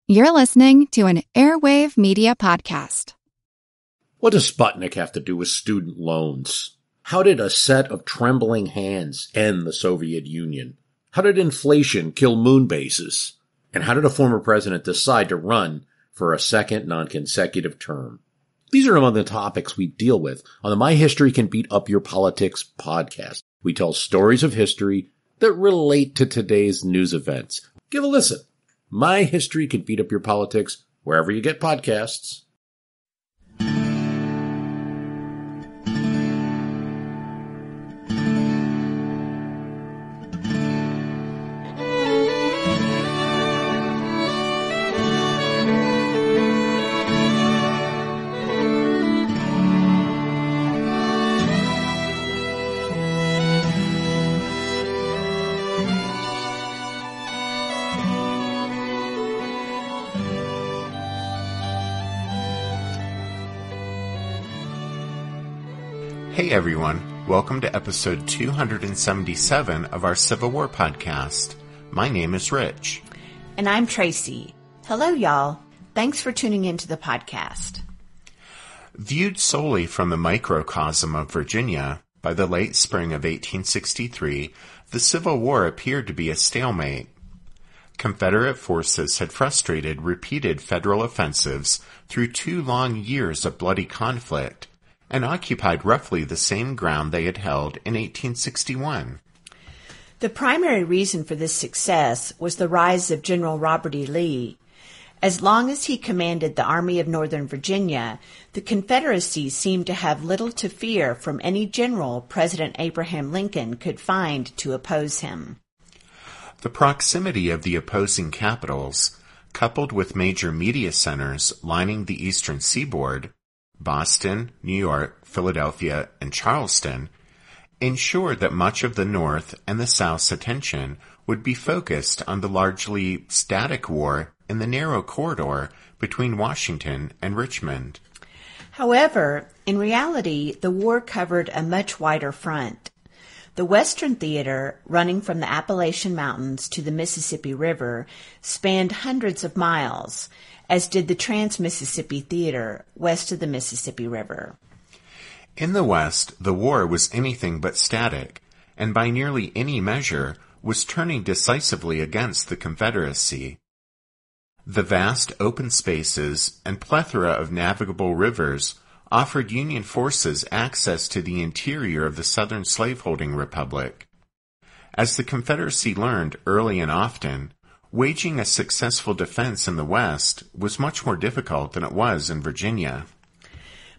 You're listening to an Airwave Media Podcast. What does Sputnik have to do with student loans? How did a set of trembling hands end the Soviet Union? How did inflation kill moon bases? And how did a former president decide to run for a second non-consecutive term? These are among the topics we deal with on the My History Can Beat Up Your Politics podcast. We tell stories of history that relate to today's news events. Give a listen. My History Can Beat Up Your Politics, wherever you get podcasts. Hey everyone, welcome to episode 277 of our Civil War podcast. My name is Rich. And I'm Tracy. Hello y'all. Thanks for tuning into the podcast. Viewed solely from the microcosm of Virginia, by the late spring of 1863, the Civil War appeared to be a stalemate. Confederate forces had frustrated repeated federal offensives through 2 long years of bloody conflict, and occupied roughly the same ground they had held in 1861. The primary reason for this success was the rise of General Robert E. Lee. As long as he commanded the Army of Northern Virginia, the Confederacy seemed to have little to fear from any general President Abraham Lincoln could find to oppose him. The proximity of the opposing capitals, coupled with major media centers lining the eastern seaboard, Boston, New York, Philadelphia, and Charleston, ensured that much of the North and the South's attention would be focused on the largely static war in the narrow corridor between Washington and Richmond. However, in reality, the war covered a much wider front. The Western Theater, running from the Appalachian Mountains to the Mississippi River, spanned hundreds of miles, as did the Trans-Mississippi Theater, west of the Mississippi River. In the West, the war was anything but static, and by nearly any measure was turning decisively against the Confederacy. The vast open spaces and plethora of navigable rivers offered Union forces access to the interior of the Southern slaveholding republic. As the Confederacy learned early and often, waging a successful defense in the West was much more difficult than it was in Virginia.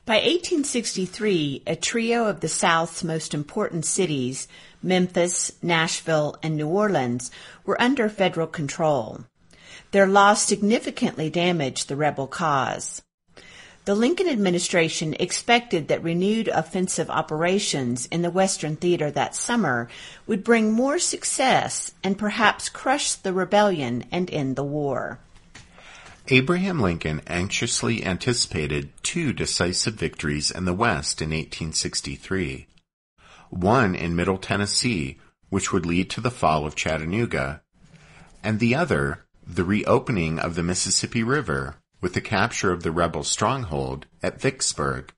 By 1863, a trio of the South's most important cities, Memphis, Nashville, and New Orleans, were under federal control. Their loss significantly damaged the rebel cause. The Lincoln administration expected that renewed offensive operations in the Western Theater that summer would bring more success and perhaps crush the rebellion and end the war. Abraham Lincoln anxiously anticipated 2 decisive victories in the West in 1863. One in Middle Tennessee, which would lead to the fall of Chattanooga, and the other, the reopening of the Mississippi River, with the capture of the rebel stronghold at Vicksburg.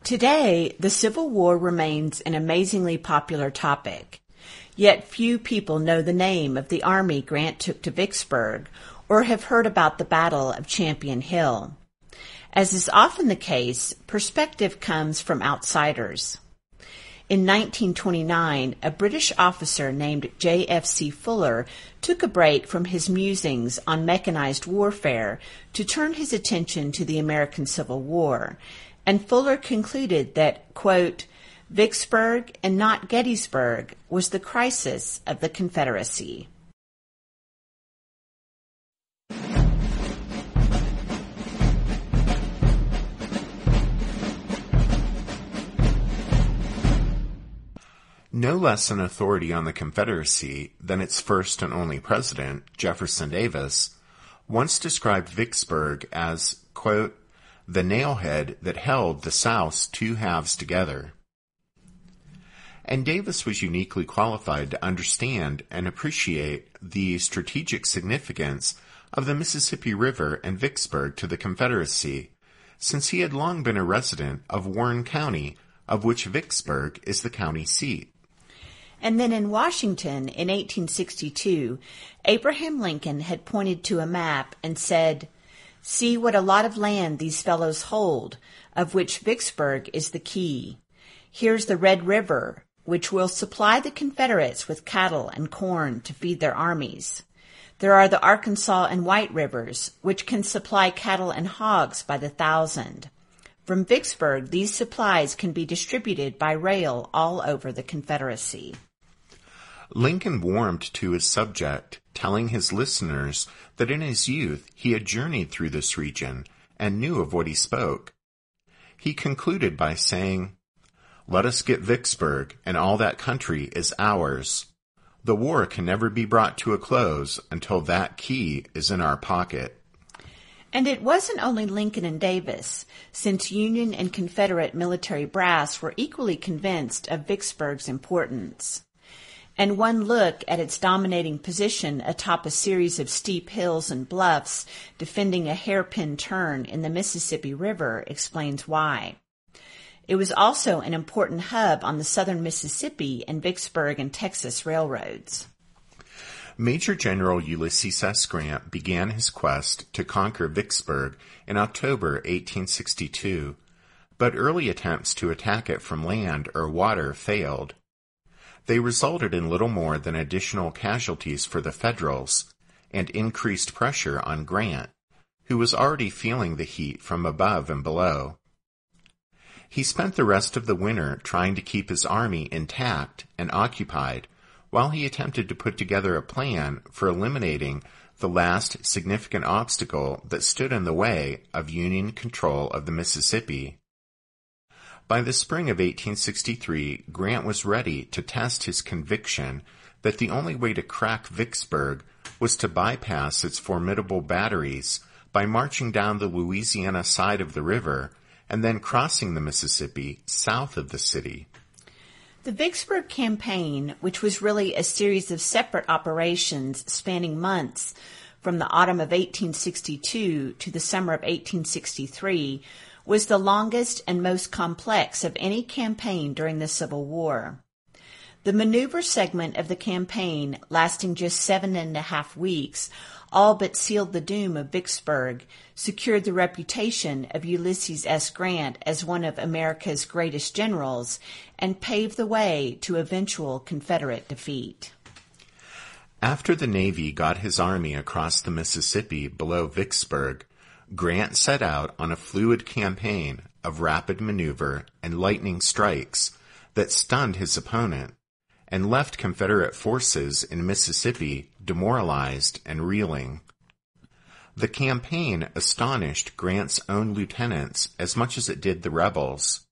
Today, the Civil War remains an amazingly popular topic. Yet few people know the name of the army Grant took to Vicksburg or have heard about the Battle of Champion Hill. As is often the case, perspective comes from outsiders. In 1929, a British officer named J.F.C. Fuller took a break from his musings on mechanized warfare to turn his attention to the American Civil War, and Fuller concluded that, quote, Vicksburg and not Gettysburg was the crisis of the Confederacy. No less an authority on the Confederacy than its first and only president, Jefferson Davis, once described Vicksburg as, quote, the nailhead that held the South's 2 halves together. And Davis was uniquely qualified to understand and appreciate the strategic significance of the Mississippi River and Vicksburg to the Confederacy, since he had long been a resident of Warren County, of which Vicksburg is the county seat. And then in Washington in 1862, Abraham Lincoln had pointed to a map and said, "See what a lot of land these fellows hold, of which Vicksburg is the key. Here's the Red River, which will supply the Confederates with cattle and corn to feed their armies. There are the Arkansas and White Rivers, which can supply cattle and hogs by the thousand. From Vicksburg, these supplies can be distributed by rail all over the Confederacy." Lincoln warmed to his subject, telling his listeners that in his youth he had journeyed through this region and knew of what he spoke. He concluded by saying, "Let us get Vicksburg, and all that country is ours. The war can never be brought to a close until that key is in our pocket." And it wasn't only Lincoln and Davis, since Union and Confederate military brass were equally convinced of Vicksburg's importance. And one look at its dominating position atop a series of steep hills and bluffs defending a hairpin turn in the Mississippi River explains why. It was also an important hub on the southern Mississippi and Vicksburg and Texas railroads. Major General Ulysses S. Grant began his quest to conquer Vicksburg in October 1862, but early attempts to attack it from land or water failed. They resulted in little more than additional casualties for the Federals and increased pressure on Grant, who was already feeling the heat from above and below. He spent the rest of the winter trying to keep his army intact and occupied, while he attempted to put together a plan for eliminating the last significant obstacle that stood in the way of Union control of the Mississippi. By the spring of 1863, Grant was ready to test his conviction that the only way to crack Vicksburg was to bypass its formidable batteries by marching down the Louisiana side of the river and then crossing the Mississippi south of the city. The Vicksburg Campaign, which was really a series of separate operations spanning months from the autumn of 1862 to the summer of 1863, was the longest and most complex of any campaign during the Civil War. The maneuver segment of the campaign, lasting just 7.5 weeks, all but sealed the doom of Vicksburg, secured the reputation of Ulysses S. Grant as one of America's greatest generals, and paved the way to eventual Confederate defeat. After the Navy got his army across the Mississippi below Vicksburg, Grant set out on a fluid campaign of rapid maneuver and lightning strikes that stunned his opponent and left Confederate forces in Mississippi demoralized and reeling. The campaign astonished Grant's own lieutenants as much as it did the rebels.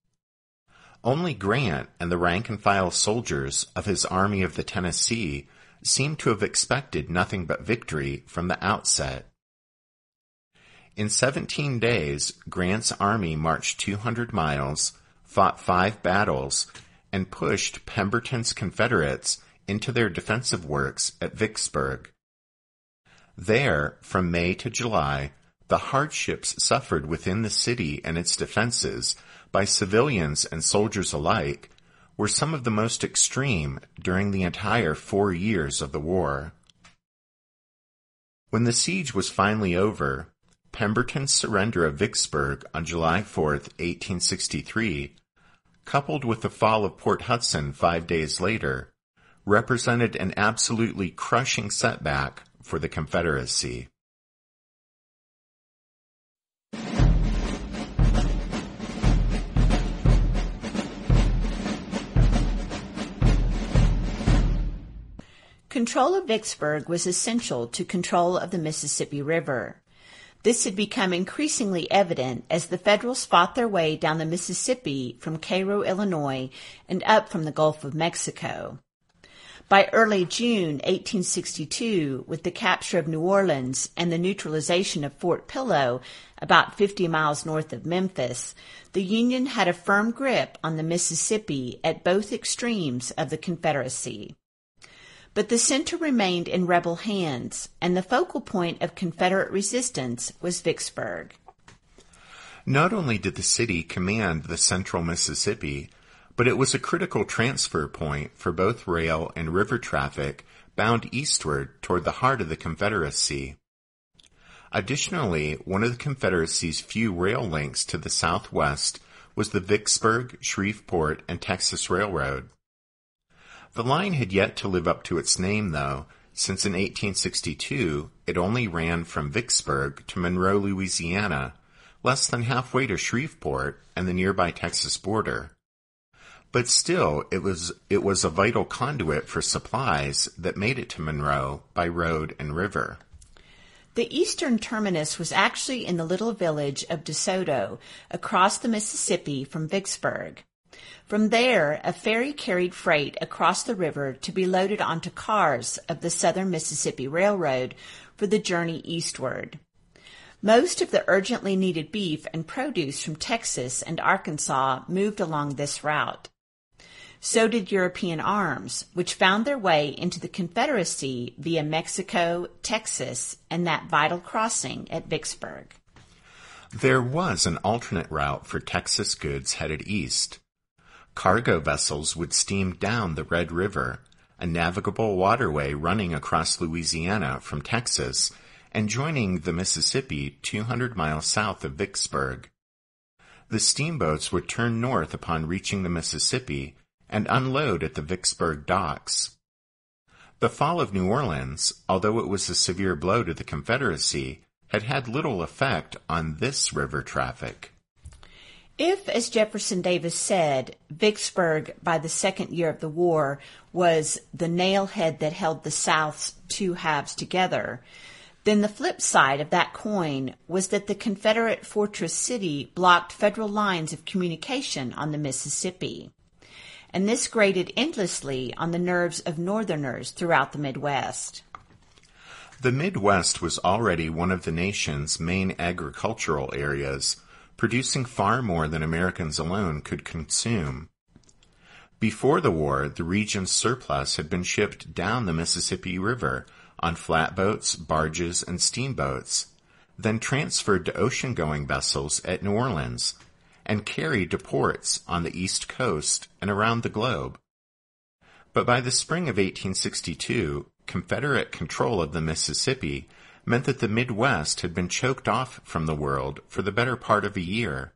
Only Grant and the rank-and-file soldiers of his Army of the Tennessee seemed to have expected nothing but victory from the outset. In 17 days, Grant's army marched 200 miles, fought 5 battles, and pushed Pemberton's Confederates into their defensive works at Vicksburg. There, from May to July, the hardships suffered within the city and its defenses by civilians and soldiers alike were some of the most extreme during the entire 4 years of the war. When the siege was finally over, Pemberton's surrender of Vicksburg on July 4, 1863, coupled with the fall of Port Hudson 5 days later, represented an absolutely crushing setback for the Confederacy. Control of Vicksburg was essential to control of the Mississippi River. This had become increasingly evident as the Federals fought their way down the Mississippi from Cairo, Illinois, and up from the Gulf of Mexico. By early June 1862, with the capture of New Orleans and the neutralization of Fort Pillow, about 50 miles north of Memphis, the Union had a firm grip on the Mississippi at both extremes of the Confederacy. But the center remained in rebel hands, and the focal point of Confederate resistance was Vicksburg. Not only did the city command the central Mississippi, but it was a critical transfer point for both rail and river traffic bound eastward toward the heart of the Confederacy. Additionally, one of the Confederacy's few rail links to the southwest was the Vicksburg, Shreveport, and Texas Railroad. The line had yet to live up to its name, though, since in 1862 it only ran from Vicksburg to Monroe, Louisiana, less than halfway to Shreveport and the nearby Texas border. But still, it was a vital conduit for supplies that made it to Monroe by road and river. The eastern terminus was actually in the little village of DeSoto, across the Mississippi from Vicksburg. From there, a ferry carried freight across the river to be loaded onto cars of the Southern Mississippi Railroad for the journey eastward. Most of the urgently needed beef and produce from Texas and Arkansas moved along this route. So did European arms, which found their way into the Confederacy via Mexico, Texas, and that vital crossing at Vicksburg. There was an alternate route for Texas goods headed east. Cargo vessels would steam down the Red River, a navigable waterway running across Louisiana from Texas and joining the Mississippi 200 miles south of Vicksburg. The steamboats would turn north upon reaching the Mississippi and unload at the Vicksburg docks. The fall of New Orleans, although it was a severe blow to the Confederacy, had had little effect on this river traffic. If, as Jefferson Davis said, Vicksburg by the second year of the war was the nailhead that held the South's two halves together, then the flip side of that coin was that the Confederate fortress city blocked federal lines of communication on the Mississippi. And this grated endlessly on the nerves of Northerners throughout the Midwest. The Midwest was already one of the nation's main agricultural areas, producing far more than Americans alone could consume. Before the war, the region's surplus had been shipped down the Mississippi River on flatboats, barges, and steamboats, then transferred to ocean-going vessels at New Orleans, and carried to ports on the East Coast and around the globe. But by the spring of 1862, Confederate control of the Mississippi meant that the Midwest had been choked off from the world for the better part of a year.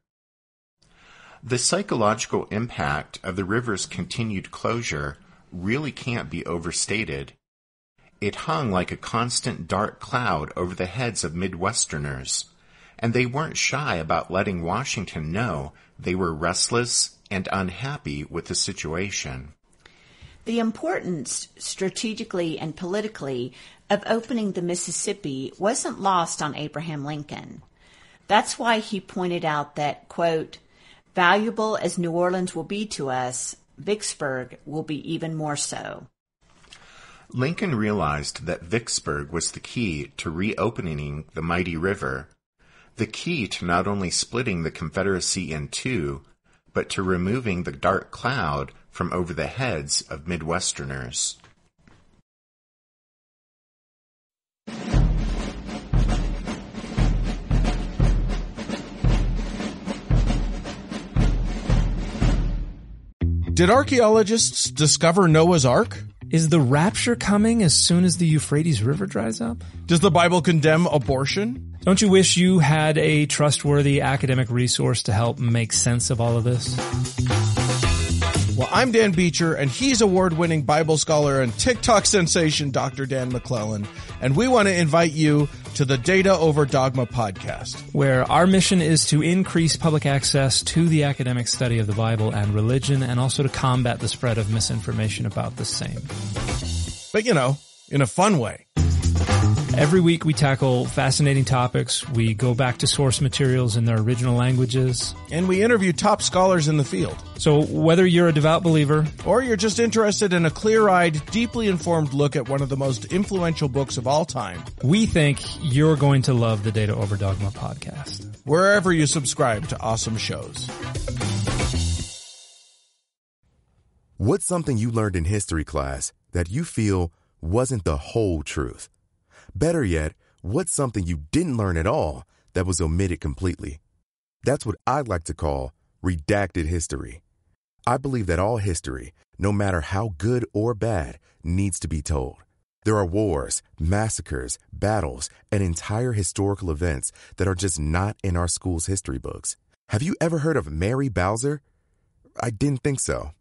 The psychological impact of the river's continued closure really can't be overstated. It hung like a constant dark cloud over the heads of Midwesterners, and they weren't shy about letting Washington know they were restless and unhappy with the situation. The importance, strategically and politically, of opening the Mississippi wasn't lost on Abraham Lincoln. That's why he pointed out that, quote, "Valuable as New Orleans will be to us, Vicksburg will be even more so." Lincoln realized that Vicksburg was the key to reopening the mighty river, the key to not only splitting the Confederacy in two, but to removing the dark cloud from over the heads of Midwesterners. Did archaeologists discover Noah's Ark? Is the rapture coming as soon as the Euphrates River dries up? Does the Bible condemn abortion? Don't you wish you had a trustworthy academic resource to help make sense of all of this? Well, I'm Dan Beecher, and he's award-winning Bible scholar and TikTok sensation Dr. Dan McClellan, and we want to invite you to the Data Over Dogma podcast, where our mission is to increase public access to the academic study of the Bible and religion, and also to combat the spread of misinformation about the same. But, in a fun way. Every week we tackle fascinating topics, we go back to source materials in their original languages, and we interview top scholars in the field. So whether you're a devout believer, or you're just interested in a clear-eyed, deeply informed look at one of the most influential books of all time, we think you're going to love the Data Over Dogma podcast, wherever you subscribe to awesome shows. What's something you learned in history class that you feel wasn't the whole truth? Better yet, what's something you didn't learn at all that was omitted completely? That's what I'd like to call redacted history. I believe that all history, no matter how good or bad, needs to be told. There are wars, massacres, battles, and entire historical events that are just not in our school's history books. Have you ever heard of Mary Bowser? I didn't think so.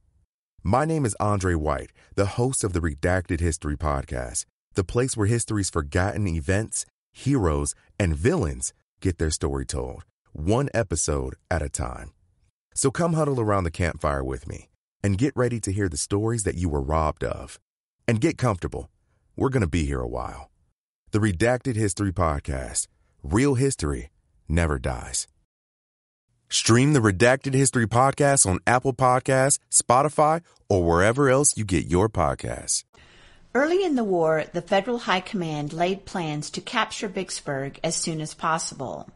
My name is Andre White, the host of the Redacted History Podcast, the place where history's forgotten events, heroes, and villains get their story told, one episode at a time. So come huddle around the campfire with me and get ready to hear the stories that you were robbed of. And get comfortable. We're going to be here a while. The Redacted History Podcast. Real history never dies. Stream the Redacted History Podcast on Apple Podcasts, Spotify, or wherever else you get your podcasts. Early in the war, the Federal High Command laid plans to capture Vicksburg as soon as possible.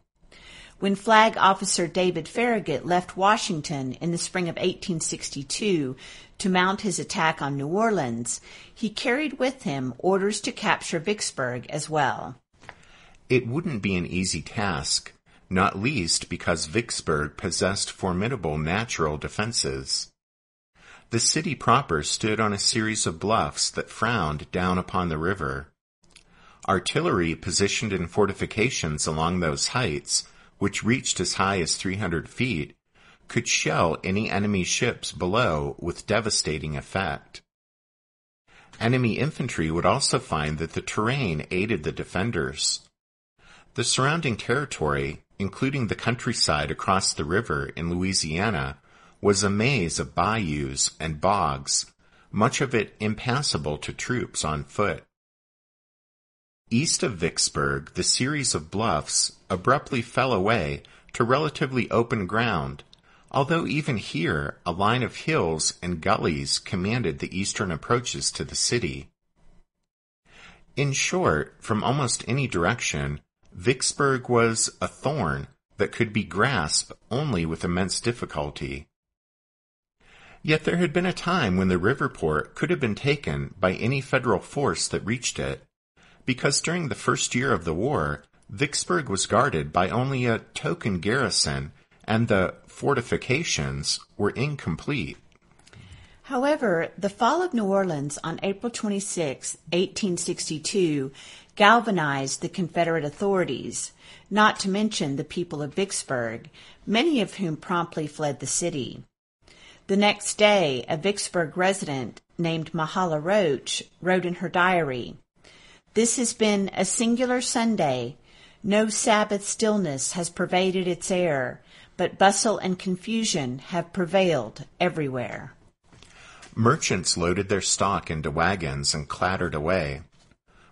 When Flag Officer David Farragut left Washington in the spring of 1862 to mount his attack on New Orleans, he carried with him orders to capture Vicksburg as well. It wouldn't be an easy task, not least because Vicksburg possessed formidable natural defenses. The city proper stood on a series of bluffs that frowned down upon the river. Artillery positioned in fortifications along those heights, which reached as high as 300 feet, could shell any enemy ships below with devastating effect. Enemy infantry would also find that the terrain aided the defenders. The surrounding territory, including the countryside across the river in Louisiana, was a maze of bayous and bogs, much of it impassable to troops on foot. East of Vicksburg, the series of bluffs abruptly fell away to relatively open ground, although even here a line of hills and gullies commanded the eastern approaches to the city. In short, from almost any direction, Vicksburg was a thorn that could be grasped only with immense difficulty. Yet there had been a time when the river port could have been taken by any federal force that reached it, because during the first year of the war, Vicksburg was guarded by only a token garrison, and the fortifications were incomplete. However, the fall of New Orleans on April 26, 1862, galvanized the Confederate authorities, not to mention the people of Vicksburg, many of whom promptly fled the city. The next day, a Vicksburg resident named Mahala Roach wrote in her diary, "This has been a singular Sunday. No Sabbath stillness has pervaded its air, but bustle and confusion have prevailed everywhere." Merchants loaded their stock into wagons and clattered away.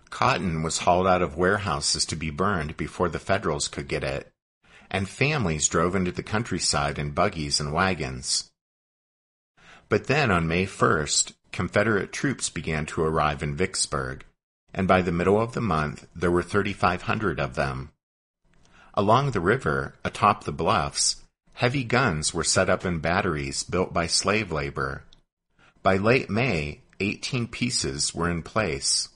Cotton was hauled out of warehouses to be burned before the Federals could get it, and families drove into the countryside in buggies and wagons. But then on May 1st, Confederate troops began to arrive in Vicksburg, and by the middle of the month there were 3,500 of them. Along the river, atop the bluffs, heavy guns were set up in batteries built by slave labor. By late May, 18 pieces were in place.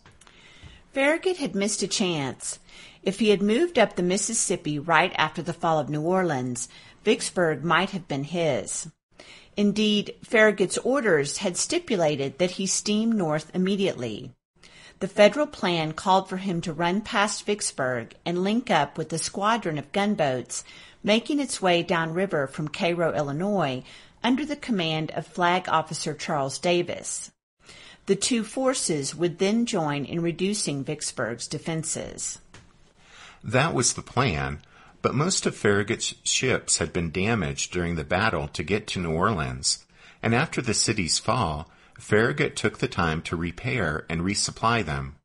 Farragut had missed a chance. If he had moved up the Mississippi right after the fall of New Orleans, Vicksburg might have been his. Indeed, Farragut's orders had stipulated that he steam north immediately. The federal plan called for him to run past Vicksburg and link up with a squadron of gunboats making its way downriver from Cairo, Illinois, under the command of Flag Officer Charles Davis. The two forces would then join in reducing Vicksburg's defenses. That was the plan, but most of Farragut's ships had been damaged during the battle to get to New Orleans, and after the city's fall, Farragut took the time to repair and resupply them.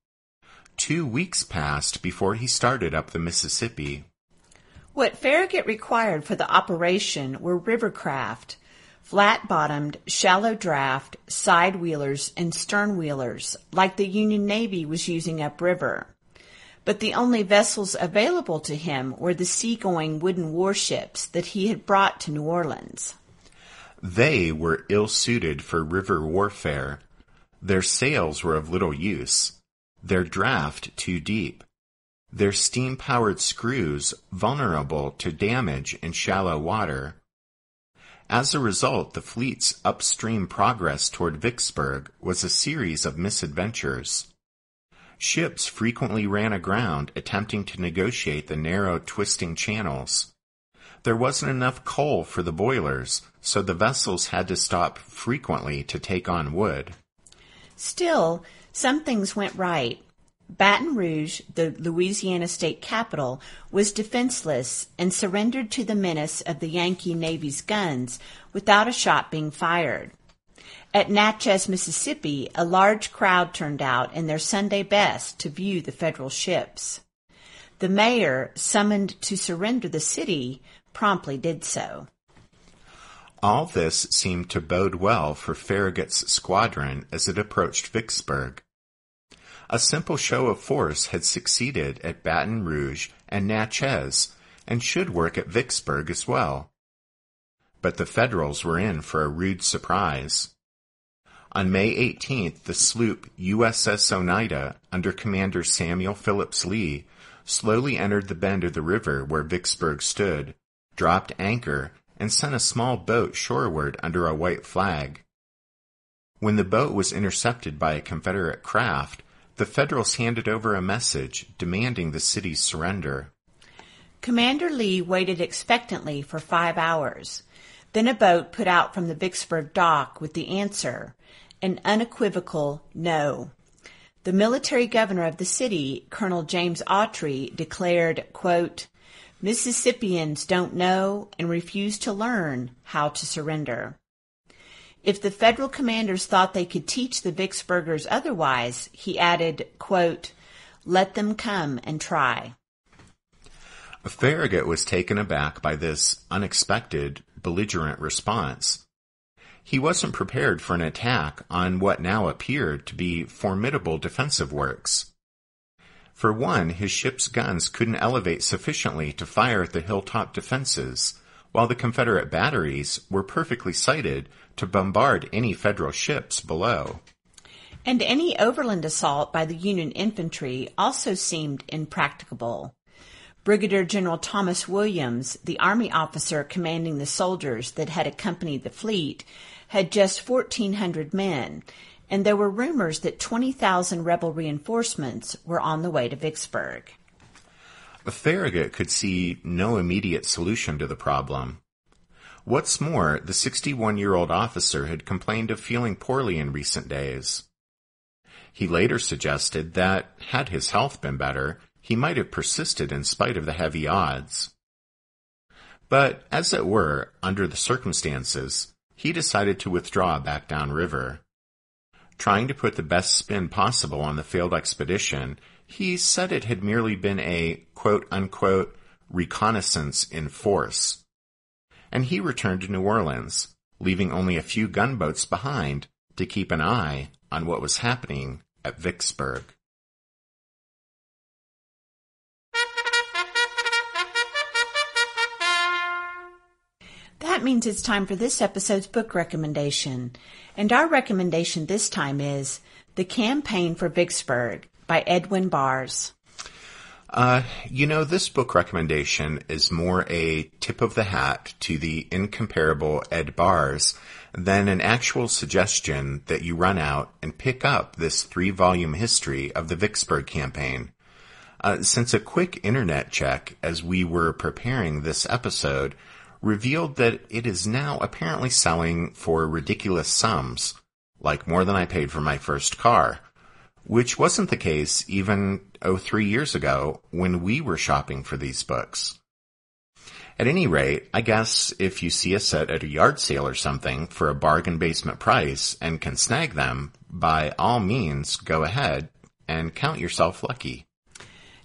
2 weeks passed before he started up the Mississippi. What Farragut required for the operation were river craft, flat-bottomed, shallow draft, side wheelers, and stern wheelers, like the Union Navy was using upriver. But the only vessels available to him were the seagoing wooden warships that he had brought to New Orleans. They were ill-suited for river warfare. Their sails were of little use, their draft too deep, their steam-powered screws vulnerable to damage in shallow water. As a result, the fleet's upstream progress toward Vicksburg was a series of misadventures. Ships frequently ran aground attempting to negotiate the narrow, twisting channels. There wasn't enough coal for the boilers, so the vessels had to stop frequently to take on wood. Still, some things went right. Baton Rouge, the Louisiana state capital, was defenseless and surrendered to the menace of the Yankee Navy's guns without a shot being fired. At Natchez, Mississippi, a large crowd turned out in their Sunday best to view the federal ships. The mayor, summoned to surrender the city, promptly did so. All this seemed to bode well for Farragut's squadron as it approached Vicksburg. A simple show of force had succeeded at Baton Rouge and Natchez, and should work at Vicksburg as well. But the Federals were in for a rude surprise. On May 18th, the sloop USS Oneida, under Commander Samuel Phillips Lee, slowly entered the bend of the river where Vicksburg stood, dropped anchor, and sent a small boat shoreward under a white flag. When the boat was intercepted by a Confederate craft, the Federals handed over a message demanding the city's surrender. Commander Lee waited expectantly for 5 hours. Then a boat put out from the Vicksburg dock with the answer, an unequivocal no. The military governor of the city, Colonel James Autry, declared, quote, "Mississippians don't know and refuse to learn how to surrender." If the federal commanders thought they could teach the Vicksburgers otherwise, he added, quote, "Let them come and try." Farragut was taken aback by this unexpected, belligerent response. He wasn't prepared for an attack on what now appeared to be formidable defensive works. For one, his ship's guns couldn't elevate sufficiently to fire at the hilltop defenses, while the Confederate batteries were perfectly sighted to bombard any Federal ships below. And any overland assault by the Union infantry also seemed impracticable. Brigadier General Thomas Williams, the Army officer commanding the soldiers that had accompanied the fleet, had just 1,400 men, and there were rumors that 20,000 rebel reinforcements were on the way to Vicksburg. Farragut could see no immediate solution to the problem. What's more, the 61-year-old officer had complained of feeling poorly in recent days. He later suggested that, had his health been better, he might have persisted in spite of the heavy odds. But, as it were, under the circumstances, he decided to withdraw back downriver. Trying to put the best spin possible on the failed expedition, he said it had merely been a quote-unquote reconnaissance in force. And he returned to New Orleans, leaving only a few gunboats behind to keep an eye on what was happening at Vicksburg. That means it's time for this episode's book recommendation. And our recommendation this time is The Campaign for Vicksburg by Edwin Bars. This book recommendation is more a tip of the hat to the incomparable Ed Bars than an actual suggestion that you run out and pick up this 3-volume history of the Vicksburg Campaign. Since a quick internet check as we were preparing this episode revealed that it is now apparently selling for ridiculous sums, like more than I paid for my first car, which wasn't the case even 3 years ago when we were shopping for these books. At any rate, I guess if you see a set at a yard sale or something for a bargain basement price and can snag them, by all means go ahead and count yourself lucky.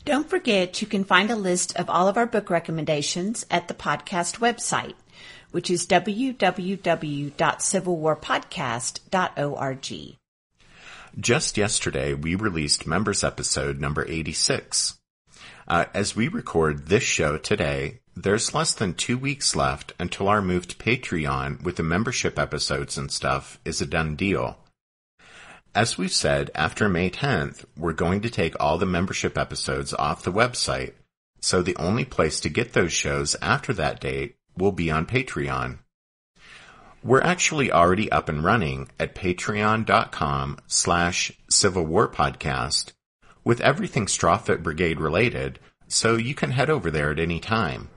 Don't forget you can find a list of all of our book recommendations at the podcast website, which is www.civilwarpodcast.org. Just yesterday, we released Members Episode number 86. As we record this show today, there's less than 2 weeks left until our move to Patreon with the membership episodes and stuff is a done deal. As we've said, after May 10th, we're going to take all the membership episodes off the website, so the only place to get those shows after that date will be on Patreon. We're actually already up and running at patreon.com/Civil War Podcast with everything Strawfoot Brigade related, so you can head over there at any time.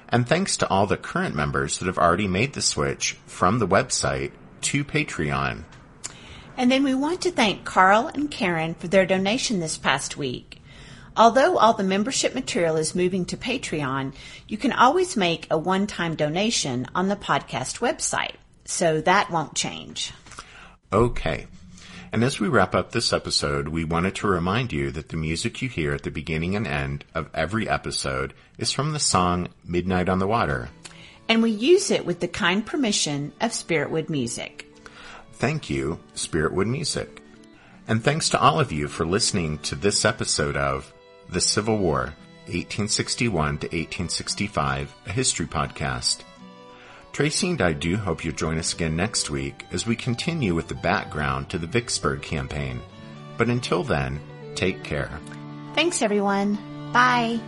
And thanks to all the current members that have already made the switch from the website to Patreon. And then we want to thank Carl and Karen for their donation this past week. Although all the membership material is moving to Patreon, you can always make a one-time donation on the podcast website, so that won't change. Okay. And as we wrap up this episode, we wanted to remind you that the music you hear at the beginning and end of every episode is from the song Midnight on the Water. And we use it with the kind permission of Spiritwood Music. Thank you, Spiritwood Music. And thanks to all of you for listening to this episode of The Civil War, 1861 to 1865, a history podcast. Tracy and I do hope you'll join us again next week as we continue with the background to the Vicksburg Campaign. But until then, take care. Thanks, everyone. Bye.